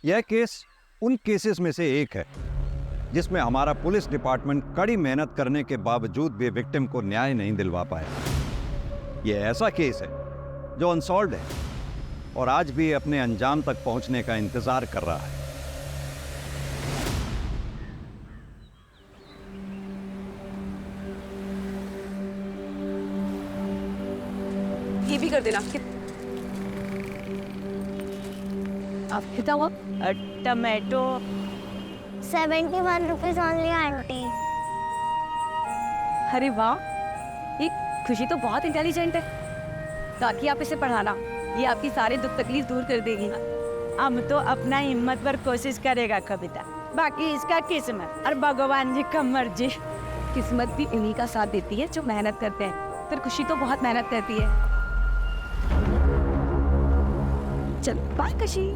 यह केस उन केसेस में से एक है जिसमें हमारा पुलिस डिपार्टमेंट कड़ी मेहनत करने के बावजूद भी विक्टिम को न्याय नहीं दिलवा पाया। यह ऐसा केस है जो अनसॉल्व्ड है और आज भी अपने अंजाम तक पहुंचने का इंतजार कर रहा है। ये भी कर देना। आप कितना हुआ? Tomato 71 rupees only aunty. अरे वाह, ये खुशी तो बहुत इंटेलिजेंट है। ताकि आप इसे पढ़ाना, ये आपकी सारे दुख तकलीफ दूर कर देगी। हम तो अपना हिम्मत पर कोशिश करेगा कविता, बाकी इसका किस्मत और भगवान जी का मर्जी। किस्मत भी उन्हीं का साथ देती है जो मेहनत करते हैं। फिर खुशी तो बहुत मेहनत करती है। चल बाय खुशी।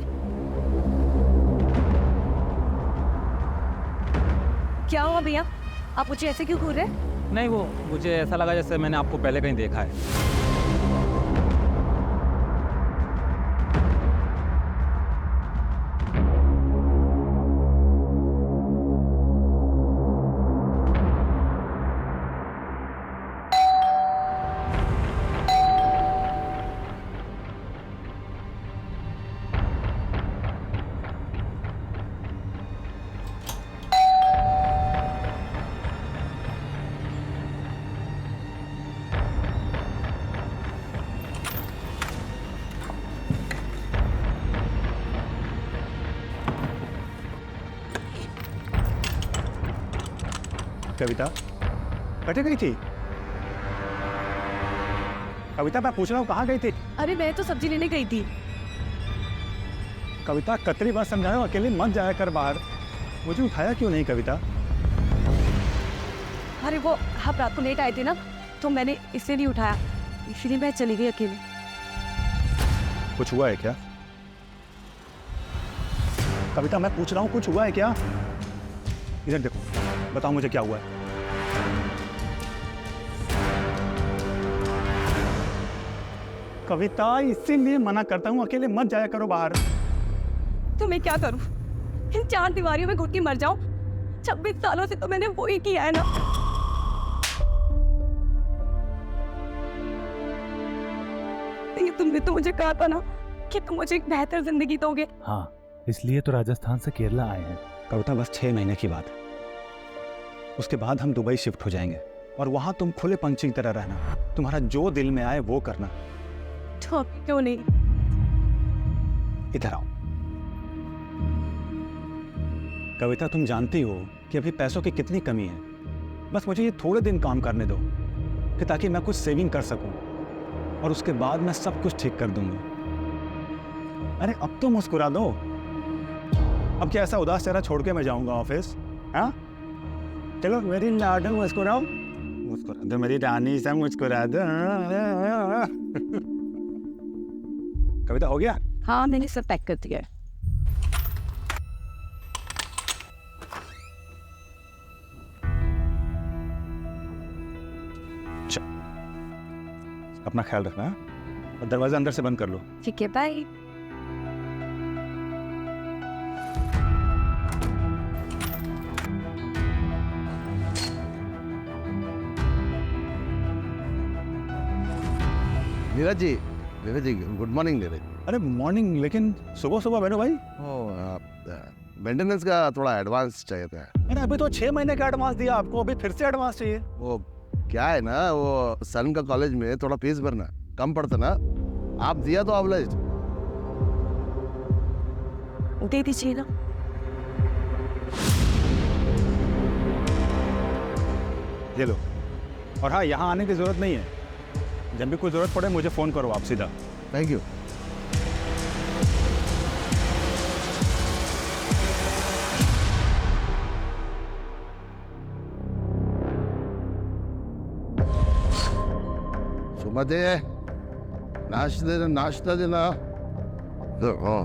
क्या हुआ भैया, आप मुझे ऐसे क्यों घूर रहे हैं? नहीं, वो मुझे ऐसा लगा जैसे मैंने आपको पहले कहीं देखा है। कविता कटे गई थी? कविता मैं पूछ रहा हूँ कहाँ गई थी? अरे मैं तो सब्जी लेने गई थी। कविता कतरी बार समझाया हूँ अकेले मत जाया कर बाहर। मुझे उठाया क्यों नहीं कविता? अरे वो आप रात को लेट आए थे ना, तो मैंने इसे नहीं उठाया, इसलिए मैं चली गई अकेले। कुछ हुआ है क्या? कविता मैं पूछ रहा हूँ कुछ हुआ है क्या? इधर देखो, बताओ मुझे क्या हुआ है। कविता इसीलिए मना करता हूँ अकेले मत जाया करो बाहर। तो मैं क्या करूं? इन चार दीवारियों में घुट के मर जाऊं? 26 सालों से तो मैंने वो ही किया है ना। ये तुमने तो मुझे कहा था ना कि तुम मुझे एक बेहतर जिंदगी दोगे। हाँ, इसलिए तो राजस्थान से केरला आए हैं। कविता बस 6 महीने की बात है, उसके बाद हम दुबई शिफ्ट हो जाएंगे और वहां तुम खुले पंछी की तरह रहना, तुम्हारा जो दिल में आए वो करना। तो क्यों नहीं? इधर आओ। कविता तुम जानती हो कि अभी पैसों की कितनी कमी है। बस मुझे ये थोड़े दिन काम करने दो कि ताकि मैं कुछ सेविंग कर सकूं और उसके बाद मैं सब कुछ ठीक कर दूंगा। अरे अब तो मुस्कुरा दो। अब क्या ऐसा उदास चेहरा छोड़ के मैं जाऊंगा ऑफिस? हाँ चलो मेरी लाडो मुस्कुराओ, मुस्कुरा दो मेरी रानी सा, मुस्कुरा दो। कविता हो गया? हाँ मैंने सब पैक कर दिया है। अपना ख्याल रखना और दरवाजा अंदर से बंद कर लो। ठीक है, bye. Neeraj ji good morning Neeraj. अरे मॉर्निंग, लेकिन सुबह सुबह बैठो भाई। मेंटेनेंस का थोड़ा एडवांस चाहिए था। अरे अभी तो 6 महीने का एडवांस दिया आपको, अभी फिर से एडवांस चाहिए? वो क्या है ना, वो सन का कॉलेज में थोड़ा फीस भरना कम पड़ता ना, आप दिया तो ऑब्लाइज्ड। दे दीजिए ना। ये लो। और हाँ, यहाँ आने की जरूरत नहीं है, जब भी कोई जरूरत पड़े मुझे फोन करो आप सीधा। Thank you. सुमते नाश्ता देना। हाँ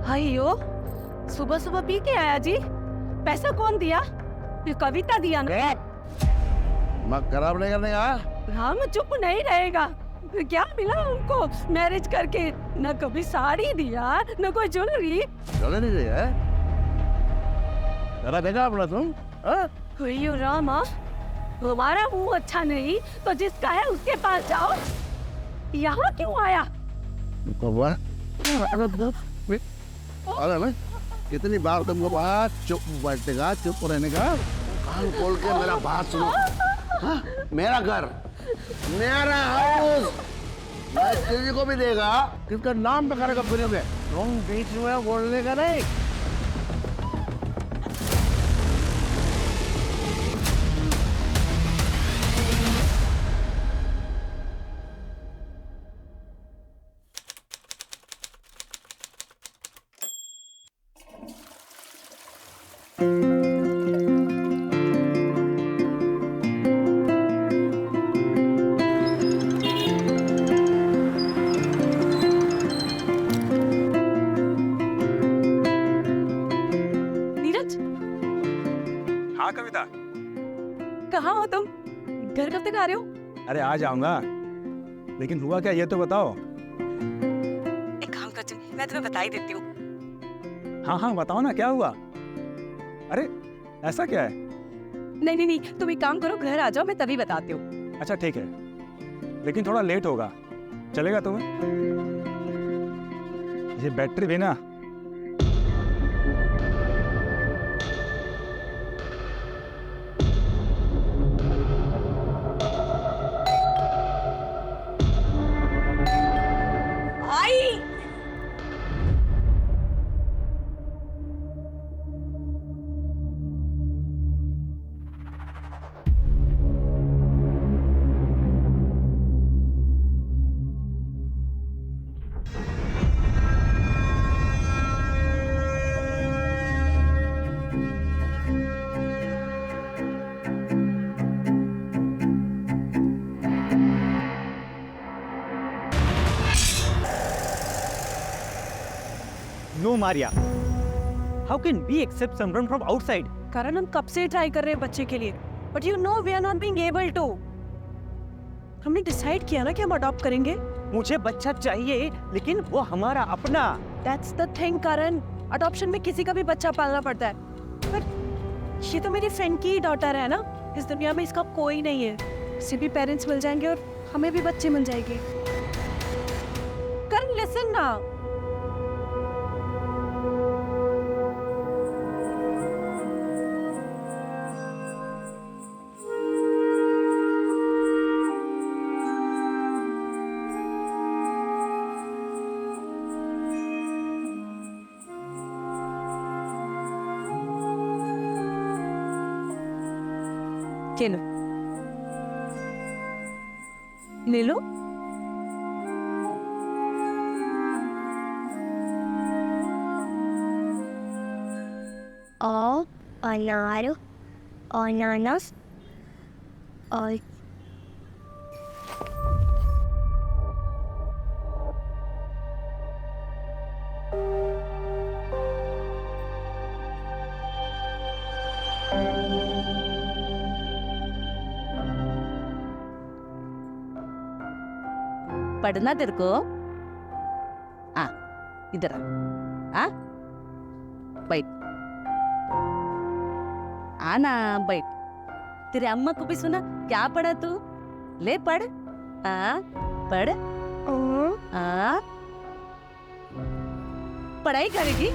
हाइयो, सुबह सुबह पी के आया जी? पैसा कौन दिया? ये कविता दिया ना। मैं खराब नहीं करने का। हम चुप नहीं रहेगा। क्या मिला उनको मैरिज करके? न कभी साड़ी दिया, न कोई ज्वेलरी। चले नहीं रही है? जरा देखा अपना तुम? हाँ? अयो रामा, हमारा मुंह अच्छा नहीं तो जिसका है उसके पास जाओ। यहाँ क्यों आया? कौवा? अरे ना, कितनी बार तुमको बात चुप बैठने का, चुप रहने का? कान खोल के मेरा बात सुनो। हाँ? मेरा घर, मेरा हाउस, मैं किसी को भी देगा, किसका नाम पे करेगा फिरोगे? तुम बीच में बोलने का नहीं। नीरज, हाँ कविता, कहाँ हो तुम? घर कब तक आ रहे हो? अरे आ जाऊंगा, लेकिन हुआ क्या ये तो बताओ। एक काम कर चुनी, मैं तुम्हें बता ही देती हूँ। हाँ हाँ बताओ ना, क्या हुआ? अरे ऐसा क्या है? नहीं नहीं नहीं, तुम एक काम करो, घर आ जाओ, मैं तभी बताती हूँ। अच्छा ठीक है, लेकिन थोड़ा लेट होगा, चलेगा तुम्हें? ये बैटरी भी ना। आई No, Maria. How can we accept someone from outside? कारण हम कब से ट्राई कर रहे हैं बच्चे के लिए, but you know we are not being able to. हमने डिसाइड किया ना कि हम अडॉप्ट करेंगे। मुझे बच्चा चाहिए, लेकिन वो हमारा अपना। That's the thing Karan, adoption में किसी का भी बच्चा पालना पड़ता है। पर ये तो मेरी फ्रेंड की डॉटर है ना, इस दुनिया में इसका कोई नहीं है। इसे भी पेरेंट्स मिल जाएंगे और हमें भी बच्चे मिल जाएंगे। करण लिसन ना। चलो ले लो। और अनार, अनानास और पढ़ना तेरे को? आ इधर आ, बैठ। आना बैठ। तेरे अम्मा को भी सुना क्या पढ़ा तू? ले पढ़। पढ़। पढ़ाई करेगी?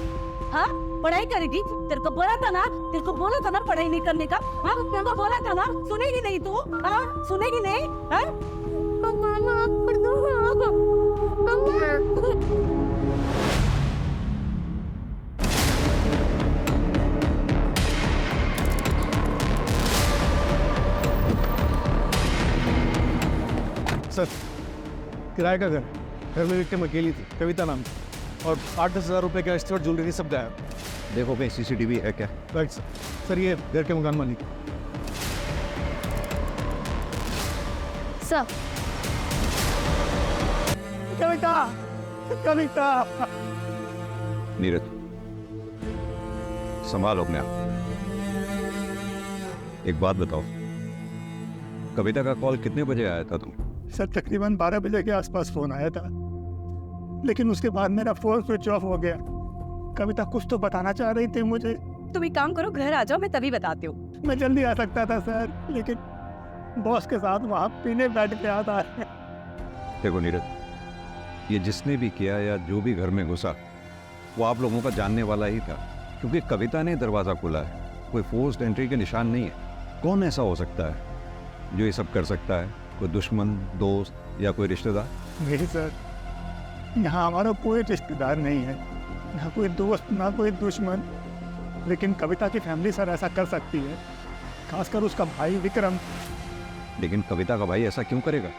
हाँ पढ़ाई करेगी। तेरे को बोला था ना, तेरे को बोला था ना पढ़ाई नहीं करने का। हाँ तेरे को बोला था ना, सुनेगी नहीं तू? हाँ सुनेगी नहीं? हाँ सर, किराए का घर में विक्टिम अकेली थी, कविता नाम थी, और 8-10 हज़ार रुपये का एक्स्ट्रा ज्वेलरी सब गायब। देखो कहीं सीसीटीवी है क्या? Right sir. सर ये घर के मकान मालिक। सर कविता, कविता। नीरज संभालो अपने आप। एक बात बताओ, कविता का कॉल कितने बजे आया था तुम? सर तकरीबन 12 बजे के आसपास फोन आया था, लेकिन उसके बाद मेरा फोन स्विच ऑफ हो गया। कविता कुछ तो बताना चाह रही थी मुझे। तुम एक काम करो, घर आ जाओ, मैं तभी बताती हूँ। मैं जल्दी आ सकता था सर, लेकिन बॉस के साथ वहाँ पीने बैठ गया था। देखो नीरज, ये जिसने भी किया या जो भी घर में घुसा वो आप लोगों का जानने वाला ही था, क्योंकि कविता ने दरवाज़ा खोला है। कोई फोर्स्ड एंट्री के निशान नहीं है। कौन ऐसा हो सकता है जो ये सब कर सकता है? कोई दुश्मन, दोस्त या कोई रिश्तेदार? नहीं सर, यहाँ हमारा कोई रिश्तेदार नहीं है, ना कोई दोस्त, ना कोई दुश्मन। लेकिन कविता की फैमिली सर ऐसा कर सकती है, खासकर उसका भाई विक्रम। लेकिन कविता का भाई ऐसा क्यों करेगा?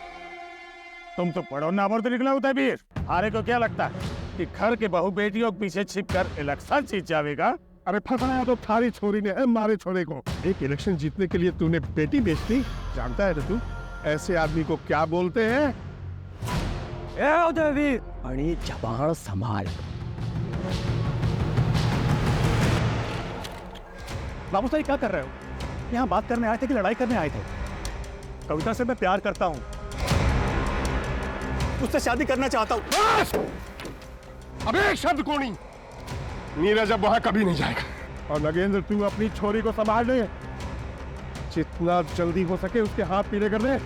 तुम तो पढ़ो ना तो निकला होता है वीर। हारे को क्या लगता है कि घर के बहू बेटियों के पीछे छिपकर इलेक्शन जीत जाएगा? अरे फंसाया तो थारी छोरी ने मारे छोरे को। एक इलेक्शन जीतने के लिए तूने बेटी बेच दी। जानता है तू ऐसे आदमी को क्या बोलते हैं? आणि जबान संभाल। बाबू साहब क्या कर रहे हो? यहाँ बात करने आए थे कि लड़ाई करने आए थे? कविता से मैं प्यार करता हूँ, उससे शादी करना चाहता हूँ। अब एक शब्द को नहीं। नीरज अब वहां कभी नहीं जाएगा। और नगेंद्र, तू अपनी छोरी को संभाल ले, जितना जल्दी हो सके उसके हाथ पीले कर दे।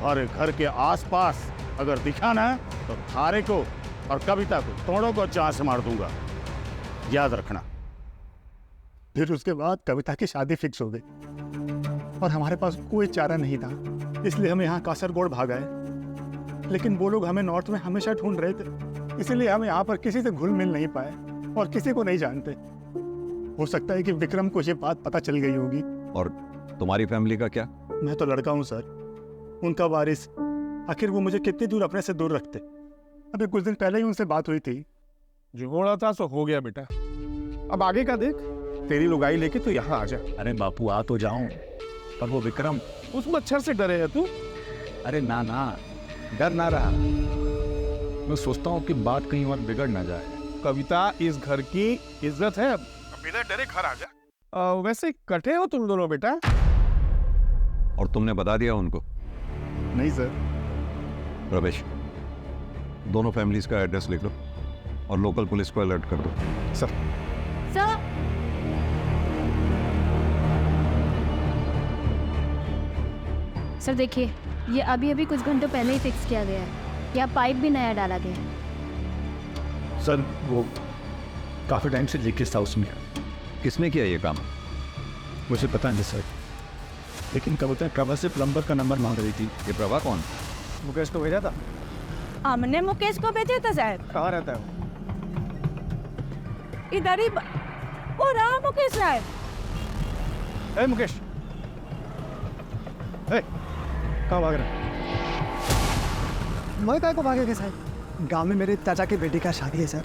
और घर के आसपास अगर दिखा ना तो थारे को और कविता को दोनों को जान से मार दूंगा, याद रखना। फिर उसके बाद कविता की शादी फिक्स हो गई और हमारे पास कोई चारा नहीं था, इसलिए हम यहाँ कासरगोड भाग आए। लेकिन वो लोग हमें नॉर्थ में हमेशा ढूंढ रहे थे, इसीलिए हम यहाँ पर किसी से घुल मिल नहीं पाए और किसी को नहीं जानते। हो सकता है कि विक्रम को ये बात पता चल गई होगी। और तुम्हारी फैमिली का क्या? मैं तो लड़का हूँ सर, उनका वारिस। आखिर वो मुझे कितनी दूर अपने से दूर रखते? अभी कुछ दिन पहले ही उनसे बात हुई थी। जो होना था सो हो गया बेटा, अब आगे का देख। तेरी लुगाई लेके तो यहाँ आ जा। अरे बापू आ तो जाऊं, पर वो विक्रम। उस मच्छर से डरे है तू? अरे ना ना, डर ना रहा। मैं सोचता हूँ कि बात कहीं और बिगड़ ना जाए। कविता इस घर की इज्जत है। अब बिना डरे घर आ जा। वैसे कटे हो तुम दोनों बेटा? और तुमने बता दिया उनको? नहीं सर। रमेश, दोनों फैमिलीज का एड्रेस लिख लो और लोकल पुलिस को अलर्ट कर दो। सर। सर, सर देखिए, ये अभी अभी कुछ घंटों पहले ही फिक्स किया गया है। यहाँ पाइप भी नया डाला गया है। सर वो काफ़ी टाइम से लीकेज था उसमें। किसने किया ये काम? मुझे पता नहीं सर, लेकिन कविता प्रभा से प्लम्बर का नंबर मांग रही थी। ये प्रभा कौन? मुकेश को भेजा था। हमने मुकेश को भेजा था साहब। कहाँ रहता है वो? इधर ही वो रहा मुकेश साहब। ए मुकेश, कहाँ भाग रहा है? मैं काय को भागेगा सर? गांव में मेरे चाचा की बेटी का शादी है सर,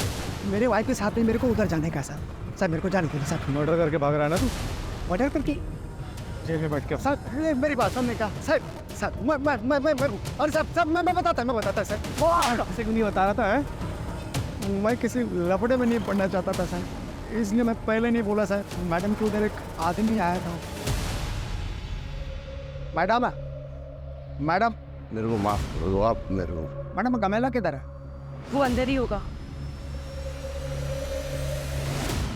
मेरे वाइफ के साथ में मेरे को उधर जाने का सर। सर मेरे को जाने के लिए सर। मर्डर करके भाग रहा है ना तू? मर्डर करके? जेल में बैठ के। सर मेरी बात सुनने का सर। सर मैं और सर मैं बताता सर। वो किसी को नहीं बता रहा था है? मैं किसी लफड़े में नहीं पढ़ना चाहता था सर, इसलिए मैं पहले नहीं बोला सर। मैडम के उधर एक आदमी आया था। मैडम, मैडम मेरे को माफ करो दो आप मेरे को। मैडम गमेला किधर है? वो अंदर ही होगा।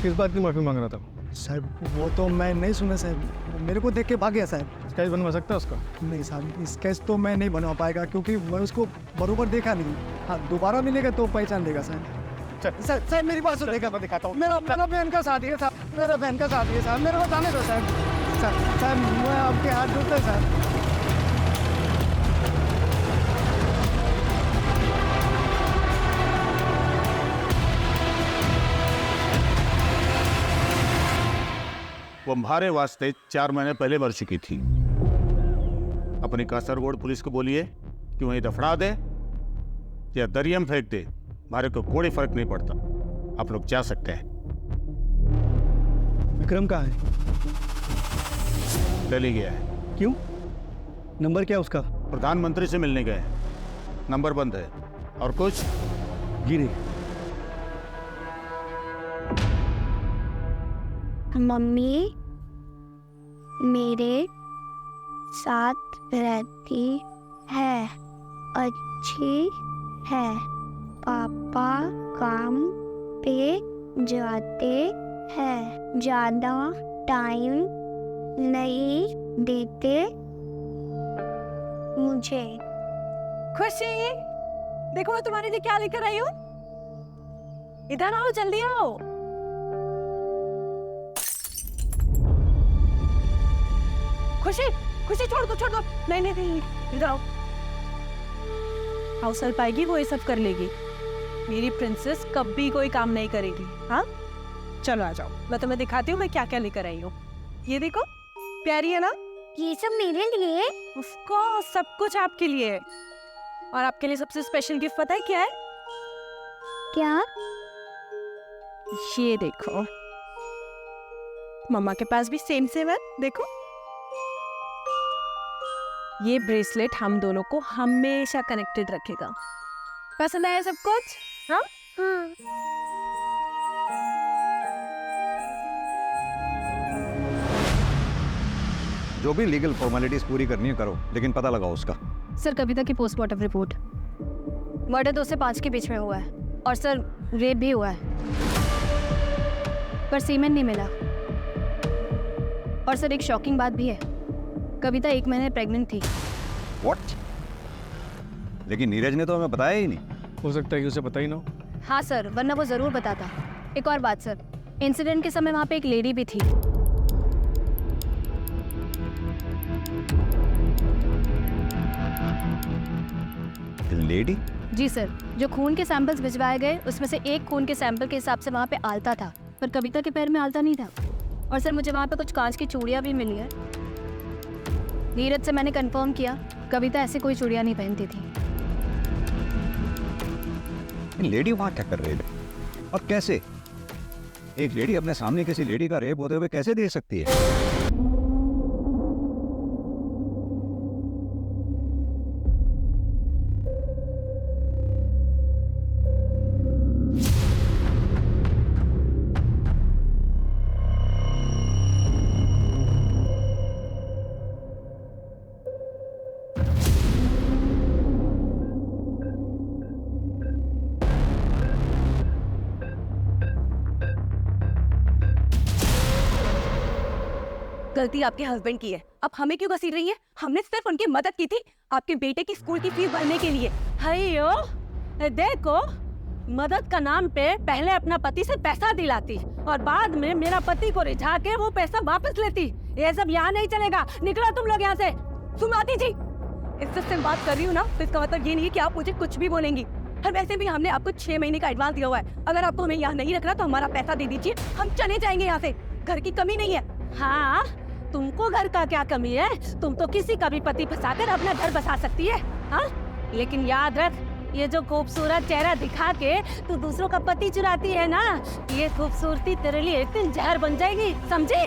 किस बात की माफी मांग रहा था? सर वो तो मैं नहीं सुना सर, मेरे को देख के भाग गया सर। स्केच बनवा सकता है उसका? नहीं सर, स्केच तो मैं नहीं बनवा पाएगा क्योंकि मैं उसको बरोबर देखा नहीं। हाँ, दोबारा मिलेगा तो पहचान देगा सर। सर मेरी बात सुनेगा, मैं दिखाता हूँ। मेरा बहन का शादी है सर, मेरा बहन का शादी है सर, मेरे को जाने दो सर। सर मैं आपके हाथ जोड़ता सर। वो हमारे वास्ते 4 महीने पहले मर चुकी थी। अपनी कासरगोड पुलिस को बोलिए कि वहीं दफना दे या दरिया में फेंक दे, हमारे को कोई फर्क नहीं पड़ता। आप लोग जा सकते हैं। विक्रम कहाँ है? दिल्ली गया है। क्यों? नंबर क्या उसका? प्रधानमंत्री से मिलने गए हैं, नंबर बंद है। और कुछ? जी नहीं। मम्मी मेरे साथ रहती है, अच्छी है। पापा काम पे जाते हैं, ज़्यादा टाइम नहीं देते मुझे। खुशी, देखो मैं तुम्हारे लिए क्या लेकर आई हूँ। इधर आओ, जल्दी आओ। खुशी, खुशी छोड़ दो, छोड़ दो। नहीं नहीं नहीं, इधर आओ। हाउस हेल्प आएगी, वो ये सब कर लेगी। मेरी प्रिंसेस कभी कोई काम नहीं करेगी। हाँ, चलो आ जाओ, मैं तुम्हें दिखाती हूँ मैं क्या क्या लेकर आई हूँ। ये देखो, प्यारी है ना? ये सब मेरे लिए? ऑफ कोर्स, सब कुछ आपके लिए। और आपके लिए सबसे स्पेशल गिफ्ट पता है क्या है? क्या? ये देखो, मम्मा के पास भी सेम सेम है, देखो। ये ब्रेसलेट हम दोनों को हमेशा कनेक्टेड रखेगा। पसंद आया सब कुछ? हाँ? जो भी लीगल फॉर्मेलिटीज पूरी करनी है करो, लेकिन पता लगाओ उसका। सर, कविता की पोस्टमार्टम रिपोर्ट। मर्डर 2 से 5 के बीच में हुआ है और सर रेप भी हुआ है, पर सीमेन नहीं मिला। और सर एक शॉकिंग बात भी है, कविता 1 महीने प्रेग्नेंट थी। व्हाट? लेकिन नीरज ने तो हमें बताया ही नहीं। हो सकता है कि उसे पता ही ना हो। हाँ सर, वरना वो जरूर बताता। एक और बात सर, इंसिडेंट के समय वहाँ पे एक लेडी भी थी। लेडी? जी सर, जो खून के सैंपल्स भिजवाए गए उसमें से एक खून के सैंपल के हिसाब से वहाँ पे आलता था, पर कविता के पैर में आलता नहीं था। और सर मुझे वहाँ पे कुछ कांच की चूड़ियाँ भी मिली है। नीरज से मैंने कंफर्म किया, कविता ऐसे कोई चूड़ियाँ नहीं पहनती थी। लेडी वहाँ क्या कर रही है और कैसे? एक लेडी अपने सामने किसी लेडी का रेप होते हुए कैसे देख सकती है? गलती आपके हस्बैंड की है, अब हमें क्यों घसीट रही है? हमने सिर्फ उनकी मदद की थी आपके बेटे की स्कूल की फीस भरने के लिए। हयो, देखो, मदद का नाम पे पहले अपना पति से पैसा दिलाती और बाद में मेरा पति को रिझा के वो पैसा वापस लेती। ये सब यहाँ नहीं चलेगा, निकलो तुम लोग यहाँ से। सुमाती जी, इससे मैं बात कर रही हूँ ना, तो इसका मतलब ये नहीं है कि आप मुझे कुछ भी बोलेंगी। और वैसे भी हमने आपको 6 महीने का एडवांस दिया हुआ है। अगर आपको हमें यहाँ नहीं रखना तो हमारा पैसा दे दीजिए, हम चले जाएंगे यहाँ से। घर की कमी नहीं है। हाँ, तुमको घर का क्या कमी है? तुम तो किसी का भी पति फंसाकर अपना घर बसा सकती है। हाँ, लेकिन याद रख, ये जो खूबसूरत चेहरा दिखा के तू दूसरों का पति चुराती है ना, ये खूबसूरती तेरे लिए एक दिन जहर बन जाएगी, समझे?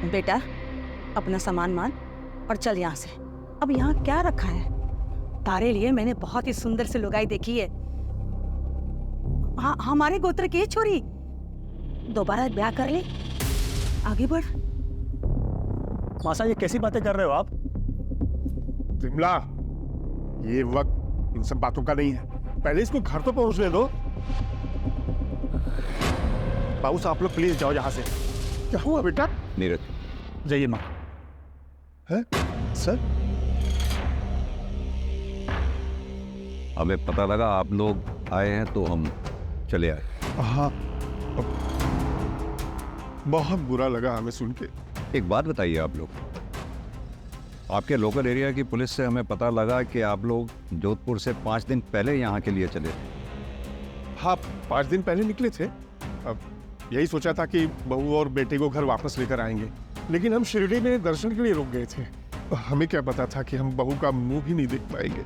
बेटा, अपना सामान मान और चल यहाँ से। अब यहाँ क्या रखा है? तारे लिए मैंने बहुत ही सुंदर सी लुगाई देखी है। हाँ, हमारे गोत्र की छोरी, दोबारा ब्याह कर ले, आगे बढ़। मासा, ये कैसी बातें कर रहे हो आप? विमला, ये वक्त इन सब बातों का नहीं है। पहले इसको घर तो पहुंचने दो। बाबू साहब, आप लोग प्लीज जाओ यहाँ से। क्या हुआ बेटा? नीरज, जाइए माँ। है सर? हमें पता लगा आप लोग आए हैं तो हम चले आए। हाँ, बहुत बुरा लगा हमें सुन के। एक बात बताइए, आप लोग, आपके लोकल एरिया की पुलिस से हमें पता लगा कि आप लोग जोधपुर से 5 दिन पहले यहाँ के लिए चले थे। हाँ, 5 दिन पहले निकले थे। अब यही सोचा था कि बहू और बेटे को घर वापस लेकर आएंगे, लेकिन हम शिरडी में दर्शन के लिए रुक गए थे। हमें क्या पता था कि हम बहू का मुंह भी नहीं देख पाएंगे।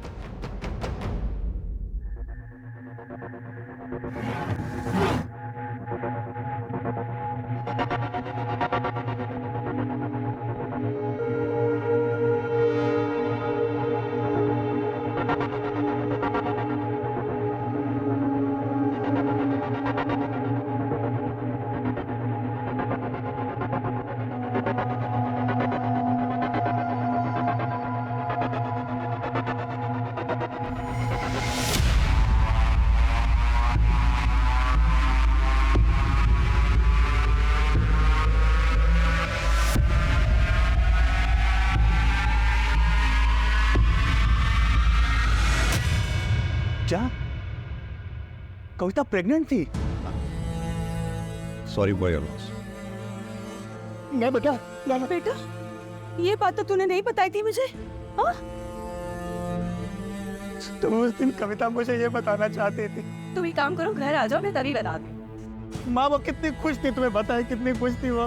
क्या कविता प्रेग्नेंट थी? Sorry for your loss. मैं बेटा बेटा, ये बात तो तूने नहीं बताई थी मुझे। हाँ? तुम उस दिन कविता मुझे ये बताना चाहती थी। तुम एक काम करो, घर आ जाओ, मैं तभी बता दूँ। माँ वो कितनी खुश थी, तुम्हें बताए कितनी खुश थी वो।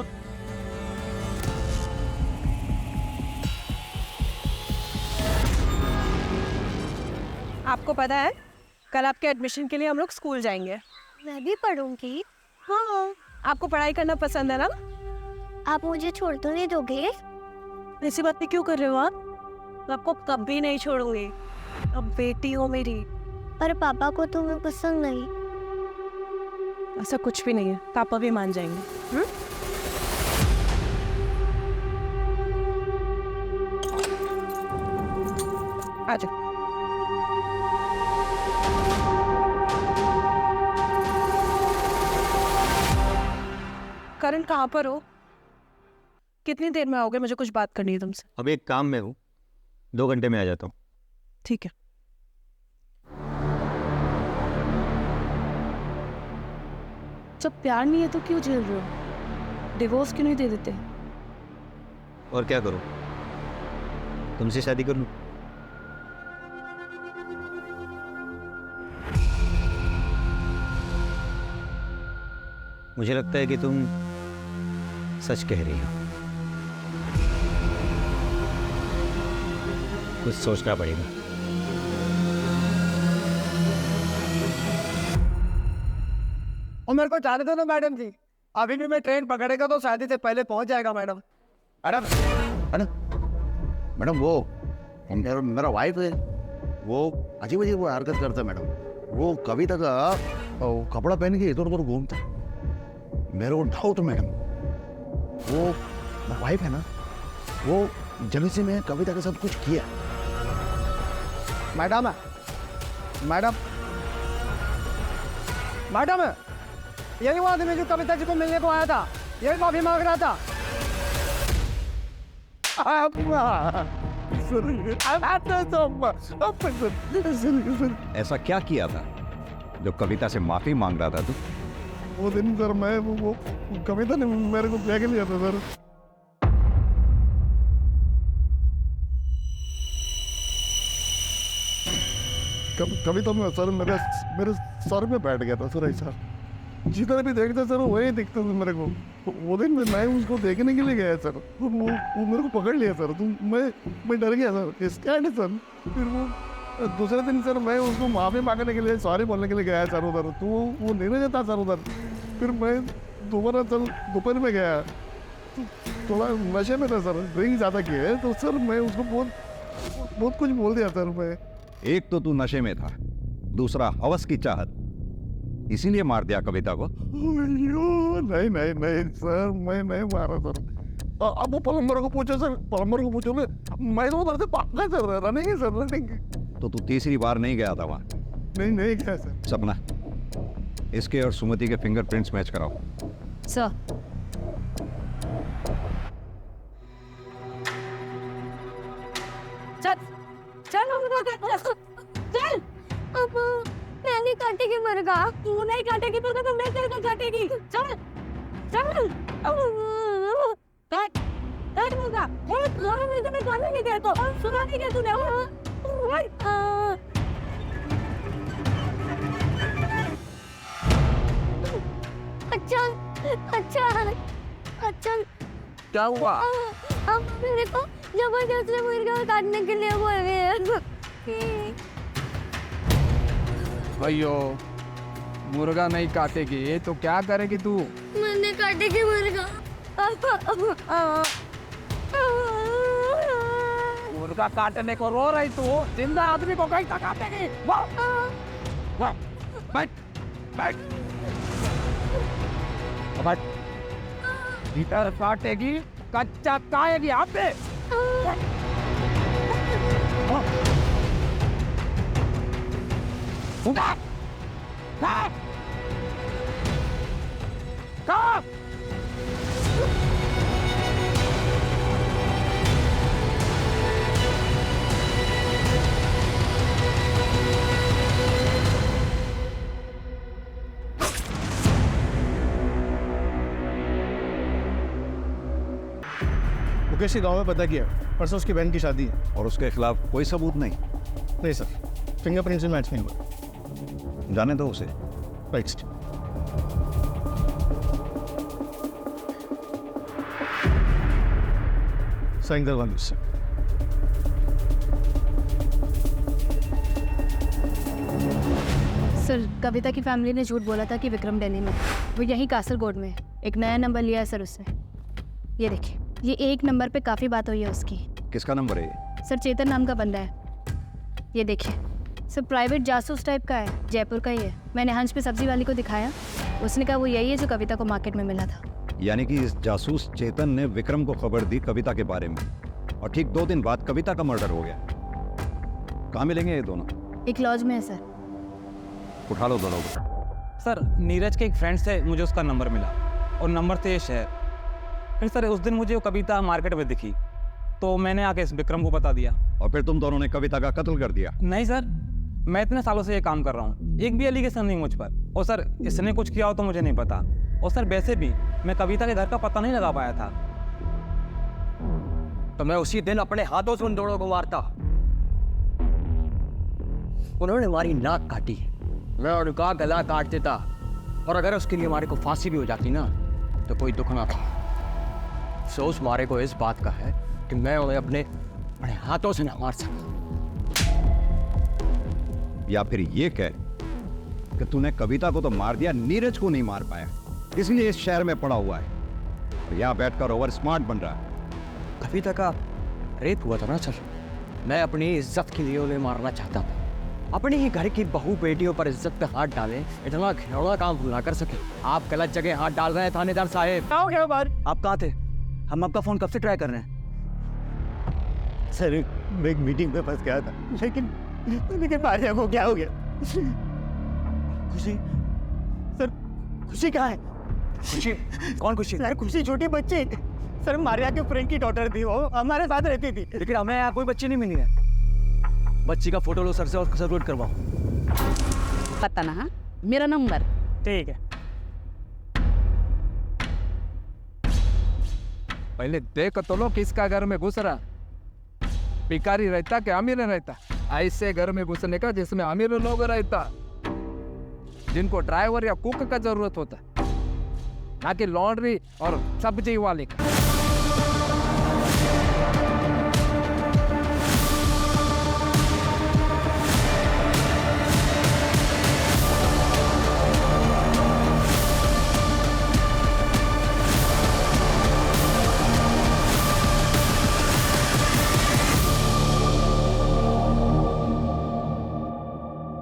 आपको पता है कल आपके एडमिशन के लिए हम लोग स्कूल जाएंगे। मैं भी पढ़ूंगी। हाँ, आपको पढ़ाई करना पसंद है ना? आप मुझे छोड़ तो नहीं दोगे? ऐसी बातें क्यों कर रहे हो आप? मैं आपको कभी नहीं छोड़ूंगी। अब बेटी हो मेरी। पर पापा को तुम्हें पसंद नहीं। ऐसा कुछ भी नहीं है, पापा भी मान जाएंगे। आ जाओ। करण कहाँ पर हो? कितनी देर में आओगे? मुझे कुछ बात करनी है तुमसे। अभी एक काम में हूँ, 2 घंटे में आ जाता हूँ। ठीक है। जब प्यार नहीं है तो क्यों झेल रहे हो? डिवोर्स क्यों नहीं दे देते? और क्या करूँ, तुमसे शादी कर लूँ? मुझे लगता है कि तुम सच कह रही हो। कुछ सोचना पड़ेगा। और मेरे को जाने दो ना मैडम जी, अभी भी मैं ट्रेन पकड़ेगा तो शादी से पहले पहुंच जाएगा मैडम। मैडम मैडम मैडम वो मेरा वाइफ है, वो अजीब अजीब वो हरकत करता है मैडम। वो कविता का कपड़ा पहन के इधर उधर घूमता, मेरे को डाउट मैडम। वो वाइफ है ना, वो जलसी में कविता के साथ कुछ किया। मैडम मैडम मैडम, यही वो आदमी जो कविता जी को मिलने को आया था, यही माफी मांग रहा था। ऐसा क्या किया था जो कविता से माफी मांग रहा था तू? वो दिन सर मैं वो कविता ने मेरे को ब्याह लिया था सर। कविता में सर मेरे सर में बैठ गया था सर ऐसा। जिधर भी देखता सर वही दिखता था मेरे को। वो दिन मैं उसको देखने के लिए गया सर, वो मेरे को पकड़ लिया सर। तो मैं डर गया सर, स्कैर्ड है सर। फिर वो दूसरे दिन सर मैं उसको माफी मांगने के लिए, सॉरी बोलने के लिए गया सर उधर। तो वो नहीं रहता सर उधर। फिर मैं दोबारा सर दोपहर में गया, तो थोड़ा नशे में था सर, ड्रिंक ज़्यादा किए। तो सर मैं उसको बहुत कुछ बोल दिया सर मैं। एक तो तू नशे में था, दूसरा हवस की चाहत, इसीलिए मार दिया कविता को। नहीं नहीं नहीं सर, मैं नहीं मारा सर। अब वो प्लम्बर को पूछो सर, प्लम्बर को पूछो। मैं तो उधर से भागा सर, रनिंग है सर, रनिंग। तो तू तीसरी बार नहीं गया था वहाँ? नहीं गया सर। सपना, इसके और सुमति के फिंगरप्रिंट्स मैच कराओ। सर चल चल। अब मैं नहीं काटेगी मरगा। तू नहीं काटेगी तो मैं तेरे को काटेगी। चल चल। काट मुझे। मैं तुम्हें खाने नहीं देता, सुना नहीं क्या तूने? अच्छा क्या हुआ? अब मेरे को जबरदस्ती मुर्गा काटने के लिए बोल रहे हैं। अयो, मुर्गा नहीं काटेगी तो क्या करेगी तू? मैंने काटेगी मुर्गा। मुर्गा काटने को रो रही तू, जिंदा आदमी को कहीं काटेगी? वाह, बैठ बैठ बैठ। भीतर काटेगी, कच्चा खाएगी यहाँ पे। उठा। कहाँ? मुकेश के गांव में पता किया, परसों उसकी बहन की शादी है। और उसके खिलाफ कोई सबूत नहीं? नहीं सर, फिंगरप्रिंट से मैच नहीं हुआ। जाने दो उसे। राइट। साइन करवा लो उससे। सर कविता की फैमिली ने झूठ बोला था कि विक्रम दिल्ली में है। वो यहीं कासरगोड में है। एक नया नंबर लिया है सर उससे। ये देखिए, ये एक नंबर पे काफ़ी बात हुई है उसकी। किसका नंबर है ये? सर चेतन नाम का बंदा है। ये देखिए सर, प्राइवेट जासूस टाइप का है, जयपुर का ही है। मैंने हंस पे सब्जी वाली को दिखाया, उसने कहा वो यही है जो कविता को मार्केट में मिला था। यानी कि इस जासूस चेतन ने विक्रम को खबर दी कविता के बारे में, और ठीक 2 दिन बाद कविता का मर्डर हो गया। कहाँ मिलेंगे ये दोनों? एक लॉज में है सर। उठा लो दोनों को। सर नीरज के एक फ्रेंड से मुझे उसका नंबर मिला और नंबर थे ये शहर। फिर सर उस दिन मुझे वो कविता मार्केट में दिखी तो मैंने आके इस विक्रम को बता दिया। और फिर तुम दोनों ने कविता का कत्ल कर दिया? नहीं सर, मैं इतने सालों से ये काम कर रहा हूँ, एक भी एलिगेशन नहीं मुझ पर। और सर इसने कुछ किया हो तो मुझे नहीं पता। और सर वैसे भी मैं कविता के घर का पता नहीं लगा पाया था। तो मैं उसी दिन अपने हाथों से उन दोनों को मारता। उन्होंने हमारी नाक काटी, मैं उनका गला काट देता। और अगर उसके लिए हमारे को फांसी भी हो जाती ना तो कोई दुख ना था। अफसोस हमारे को इस बात का है कि मैं उन्हें अपने हाथों से ना मार सका। या फिर ये कह कि तूने कविता को तो मार दिया, नीरज को नहीं मार पाया, इसलिए इस शहर में पड़ा हुआ है और यहाँ बैठकर ओवर स्मार्ट बन रहा है। कविता का रेप हुआ था ना सर, मैं अपनी इज्जत के लिए उन्हें मारना चाहता था। अपने ही घर की बहू बेटियों पर इज्जत पे हाथ डाले, इतना घिनौना काम ना कर सके। आप गलत जगह हाथ डाल रहे हैं थानेदार साहब। आप कहाँ थे? हम आपका फ़ोन कब से ट्राई कर रहे हैं। सर मैं एक मीटिंग में फंस गया था, लेकिन मारिया को क्या हो गया? खुशी सर, खुशी कहाँ है? खुशी? कौन खुशी? सर खुशी छोटी बच्ची सर, मारिया के फ्रेंड की डॉटर थी, वो हमारे साथ रहती थी। लेकिन हमें यहाँ कोई बच्ची नहीं मिली है। बच्ची का फोटो लो सर से और सबमिट करवाओ। पता ना, हाँ? मेरा नंबर। ठीक है। पहले देख तो लो किसका घर में घुस रहा, भिखारी रहता कि अमीर रहता। ऐसे घर में घुसने का जिसमें अमीर लोग रहता, जिनको ड्राइवर या कुक का जरूरत होता, ना कि लॉन्ड्री और सब्जी वाले का।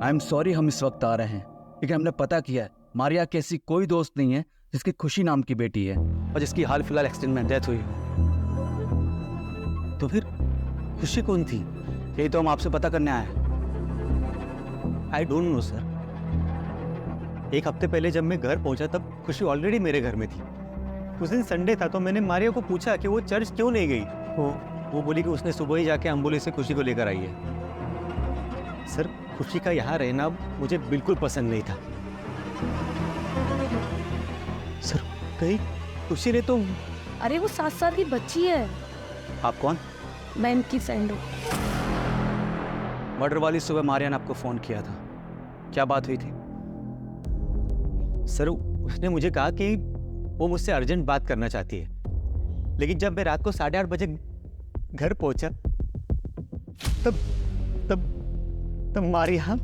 आई एम सॉरी हम इस वक्त आ रहे हैं, लेकिन हमने पता किया है मारिया की ऐसी कोई दोस्त नहीं है जिसकी खुशी नाम की बेटी है और जिसकी हाल फिलहाल एक्सीडेंट में डेथ हुई हो। तो फिर खुशी कौन थी? यही तो हम आपसे पता करने आए हैं। I don't know sir. एक हफ्ते पहले जब मैं घर पहुंचा तब खुशी ऑलरेडी मेरे घर में थी। उस दिन संडे था तो मैंने मारिया को पूछा कि वो चर्च क्यों नहीं गई। वो बोली कि उसने सुबह ही जाके एम्बुलेंस से खुशी को लेकर आई है। सर खुशी का यहाँ रहना मुझे बिल्कुल पसंद नहीं था। सर कहीं खुशी ने तो... अरे वो 7 साल की बच्ची है। आप कौन? मैं इनकी फ्रेंड हूँ। मर्डर वाली सुबह मारिया ने आपको फोन किया था, क्या बात हुई थी? सर उसने मुझे कहा कि वो मुझसे अर्जेंट बात करना चाहती है, लेकिन जब मैं रात को 8:30 बजे घर पहुंचा तब मारिया,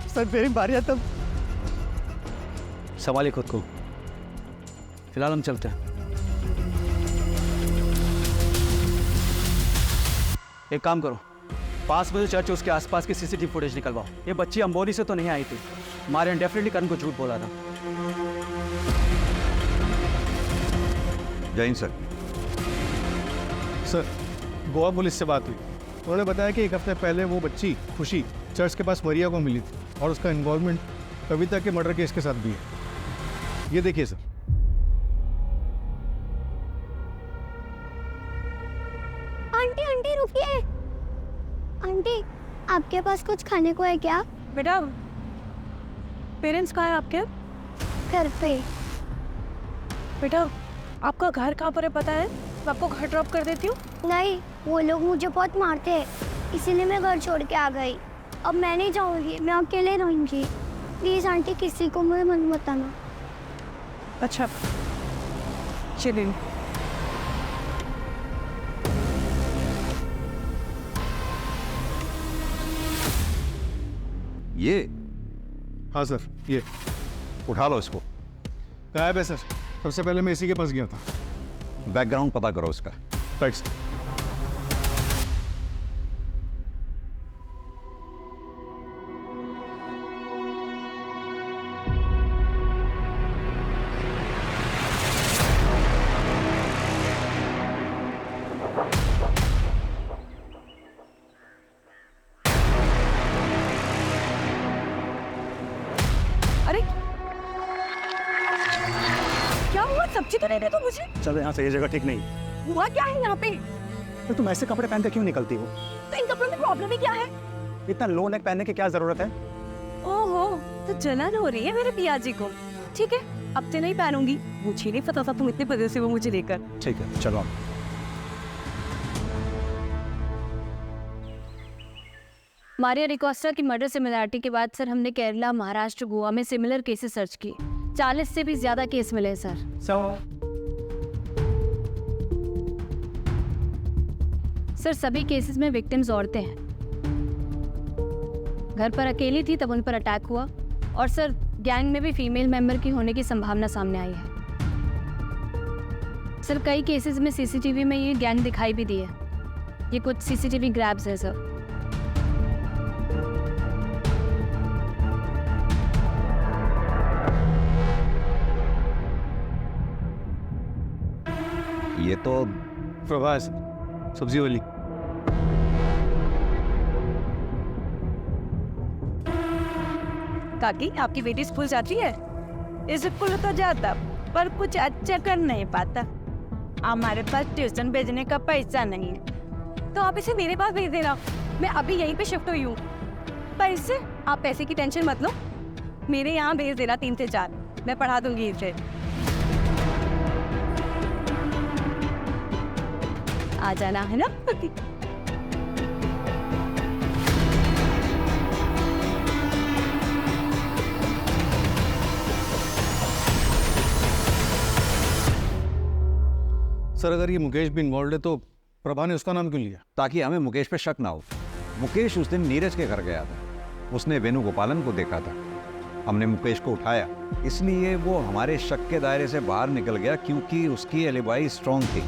सर मेरी मारिया तब... संभालिए खुद को, फिलहाल हम चलते हैं। एक काम करो, 5 बजे चर्च उसके आसपास की सीसीटीवी फुटेज निकलवाओ। ये बच्ची अंबोली से तो नहीं आई थी, मारिया ने डेफिनेटली करण को झूठ बोला था। जय Hind sir. Sir Goa police से बात हुई, उन्होंने बताया कि 1 हफ्ते पहले वो बच्ची खुशी चर्च के पास मरिया को मिली थी और उसका इन्वॉल्वमेंट कविता के मर्डर केस के साथ भी है। ये देखिए सर। आंटी आंटी रुकिए। आंटी आपके पास कुछ खाने को है क्या? बेटा पेरेंट्स कहाँ है आपके? घर पे। बेटा आपका घर कहाँ पर है पता है? मैं आपको घर ड्रॉप कर देती हूँ। नहीं, वो लोग मुझे बहुत मारते हैं, इसीलिए मैं घर छोड़ के आ गई। अब मैं नहीं जाऊंगी, मैं अकेले रहूंगी। प्लीज आंटी किसी को मुझे मत बताना। अच्छा चलिए। ये हाँ सर, ये उठा लो इसको। गायब है सर। सबसे पहले मैं इसी के पास गया था। बैकग्राउंड पता करो इसका। Right sir. अरे क्या हुआ? सब्जी तो नहीं दे तो मुझे। चलो यहाँ से, ये जगह ठीक नहीं। हुआ क्या है यहाँ पे? तो तुम ऐसे कपड़े पहन कर क्यों निकलती हो? तो इन कपड़ों में प्रॉब्लम ही क्या है? इतना लो नेक पहनने की क्या जरूरत है? ओहो, तो जलन हो रही है मेरे पिया जी को। ठीक है, अब से नहीं पहनूंगी। मुझे नहीं पता था तुम इतने बजे से वो मुझे लेकर। ठीक है, चलो। मारिया डिकोस्टा की मर्डर सिमिलरिटी के बाद सर हमने केरला, महाराष्ट्र, गोवा में सिमिलर केसेस सर्च किए। 40 से भी ज्यादा केस मिले सर। सर सभी केसेस में विक्टिम्स औरतें हैं। घर पर अकेली थी तब उन पर अटैक हुआ, और सर गैंग में भी फीमेल मेंबर की होने की संभावना सामने आई है। सर कई केसेस में सीसीटीवी में ये गैंग दिखाई भी दी है। ये कुछ सीसीटीवी ग्रैब्स है सर। ये तो प्रभास सब्जी वाली। काकी आपकी बेटी स्कूल जाती है? स्कूल तो जाता पर कुछ अच्छा कर नहीं पाता। हमारे पास ट्यूशन भेजने का पैसा नहीं है। तो आप इसे मेरे पास भेज देना। मैं अभी यहीं पे शिफ्ट हुई हूँ। पैसे? आप पैसे की टेंशन मत लो, मेरे यहाँ भेज देना 3 से 4। मैं पढ़ा दूंगी इसे। आ जाना है ना? सर अगर ये मुकेश भी इन्वॉल्व है तो प्रभा ने उसका नाम क्यों लिया? ताकि हमें मुकेश पे शक ना हो। मुकेश उस दिन नीरज के घर गया था, उसने वेणुगोपालन को देखा था। हमने मुकेश को उठाया, इसलिए वो हमारे शक के दायरे से बाहर निकल गया क्योंकि उसकी एलिबाई स्ट्रॉन्ग थी।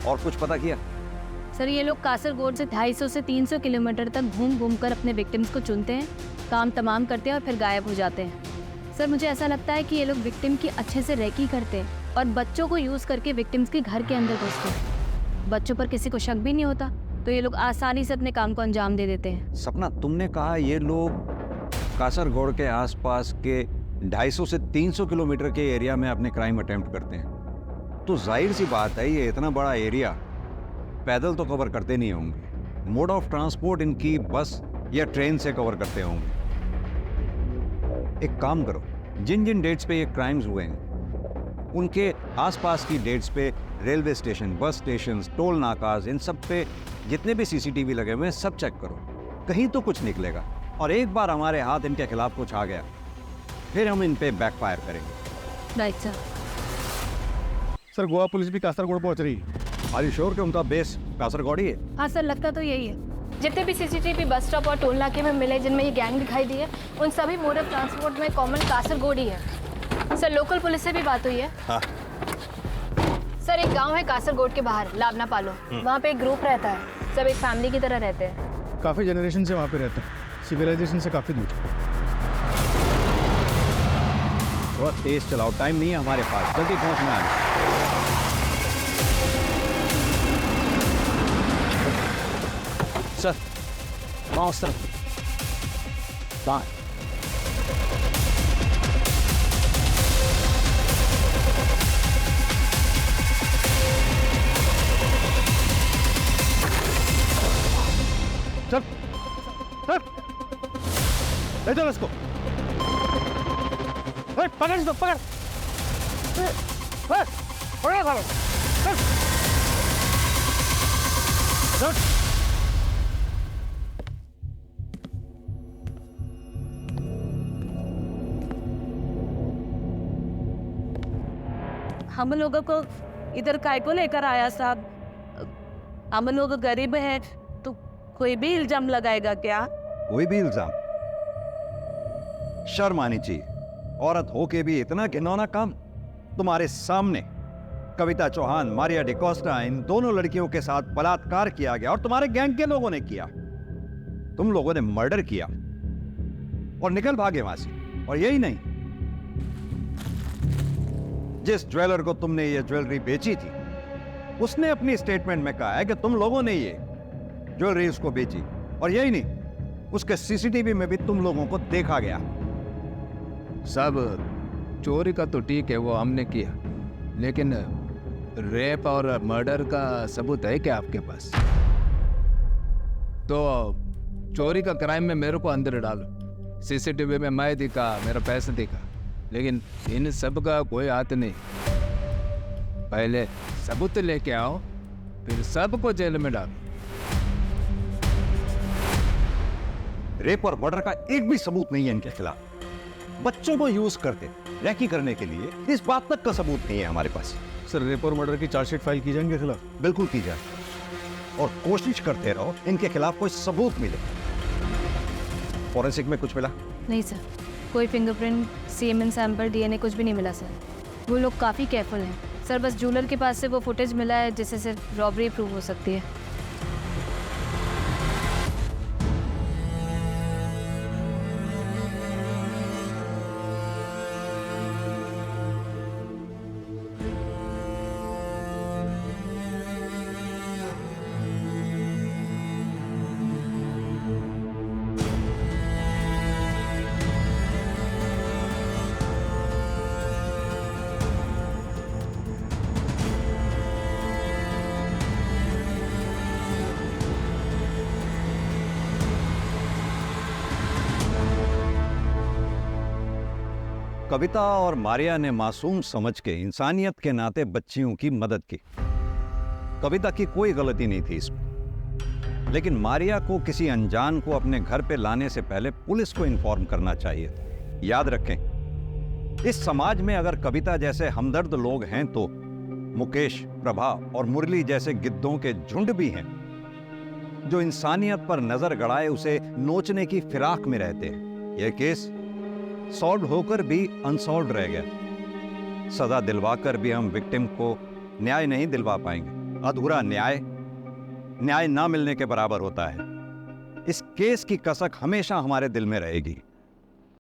और कुछ पता किया? सर ये लोग कासरगोड से 250 से 300 किलोमीटर तक घूम घूम कर अपने विक्टिम्स को चुनते हैं, काम तमाम करते हैं और फिर गायब हो जाते हैं। सर मुझे ऐसा लगता है कि ये लोग विक्टिम की अच्छे से रेकी करते हैं और बच्चों को यूज़ करके विक्टिम्स के घर के अंदर घुसते हैं। बच्चों पर किसी को शक भी नहीं होता, तो ये लोग आसानी से अपने काम को अंजाम दे देते हैं। सपना, तुमने कहा ये लोग कासरगोड के आसपास के 250 से 300 किलोमीटर के एरिया में अपने क्राइम अटेम्प्ट करते हैं, तो जाहिर सी बात है ये इतना बड़ा एरिया पैदल तो कवर करते नहीं होंगे। मोड ऑफ ट्रांसपोर्ट इनकी बस या ट्रेन से कवर करते होंगे। एक काम करो, जिन जिन डेट्स पे ये क्राइम्स हुए हैं उनके आसपास की डेट्स पे railway station, bus station, toll नाकाज, इन सब पे जितने भी सीसीटीवी लगे हुए हैं सब चेक करो, कहीं तो कुछ निकलेगा। और एक बार हमारे हाथ इनके खिलाफ कुछ आ गया फिर हम इन पे बैकफायर करेंगे। Right sir. Sir Goa police भी कासरगोड पहुंच रही है। आर यू श्योर कि उनका बेस कासरगोड ही है? हाँ सर, लगता तो यही है। जितने भी सीसीटीवी बस स्टॉप और टोल नाके में मिले जिनमें ये गैंग दिखाई दी है, उन सभी मोड ऑफ ट्रांसपोर्ट में कॉमन कासरगोड ही है। सर लोकल पुलिस से भी बात हुई है। हाँ। सर एक गांव है कासरगोड के बाहर, लावना पालो, वहाँ पे एक ग्रुप रहता है, सब एक फैमिली की तरह रहते हैं। काफ़ी जनरेशन से वहाँ पे रहते हैं, सिविलाइजेशन से काफ़ी दूर। बहुत तेज चलाओ, टाइम नहीं है हमारे पास, जल्दी पहुँचना है। सर वहाँ उस तरफ वहाँ चल चल ले चल इसको। पकड़ इसको, पकड़ पकड़ सालो। चल चल। हम लोगों को इधर काय को लेकर आया साहब? हम लोग गरीब हैं तो कोई भी इल्जाम लगाएगा क्या? कोई भी इल्जाम? शर्म आनी चाहिए, औरत होके भी इतना घिनौना काम। तुम्हारे सामने कविता चौहान, मारिया डिकोस्टा, इन दोनों लड़कियों के साथ बलात्कार किया गया और तुम्हारे गैंग के लोगों ने किया। तुम लोगों ने मर्डर किया और निकल भागे वहां से। और यही नहीं, जिस ज्वेलर को तुमने ये ज्वेलरी बेची थी उसने अपनी स्टेटमेंट में कहा है कि तुम लोगों ने ये ज्वेलरी उसको बेची। और यही नहीं, उसके सीसीटीवी में भी तुम लोगों को देखा गया। सब चोरी का तो ठीक है, वो हमने किया, लेकिन रेप और मर्डर का सबूत है क्या आपके पास? तो चोरी का क्राइम में मेरे को अंदर डालो। सीसीटीवी में मैं दिखा, मेरा पैसा दिखा, लेकिन इन सब का कोई हाथ नहीं। पहले सबूत लेके आओ, फिर सबको जेल में डालो। रेप और मर्डर का एक भी सबूत नहीं है इनके खिलाफ। बच्चों को यूज करते रैकी करने के लिए, इस बात तक का सबूत नहीं है हमारे पास। सर, रेप और मर्डर की चार्जशीट फाइल की जाएंगे खिलाफ? बिल्कुल की जाए, और कोशिश करते रहो इनके खिलाफ कोई सबूत मिले। फॉरेंसिक में कुछ मिला? नहीं सर, कोई फिंगरप्रिंट, सीमेन सैंपल, डीएनए कुछ भी नहीं मिला सर। वो लोग काफ़ी केयरफुल हैं सर। बस ज्वेलर के पास से वो फुटेज मिला है जिससे सिर्फ रॉबरी प्रूव हो सकती है। कविता और मारिया ने मासूम समझ के इंसानियत के नाते बच्चियों की मदद की। कविता की कोई गलती नहीं थी इसमें, लेकिन मारिया को किसी अनजान को अपने घर पे लाने से पहले पुलिस को इन्फॉर्म करना चाहिए। याद रखें, इस समाज में अगर कविता जैसे हमदर्द लोग हैं तो मुकेश, प्रभा और मुरली जैसे गिद्धों के झुंड भी हैं जो इंसानियत पर नजर गड़ाए उसे नोचने की फिराक में रहते हैं। यह केस सॉल्व होकर भी अनसॉल्व रह गया। सजा दिलवाकर भी हम विक्टिम को न्याय नहीं दिलवा पाएंगे। अधूरा न्याय न्याय ना मिलने के बराबर होता है। इस केस की कसक हमेशा हमारे दिल में रहेगी।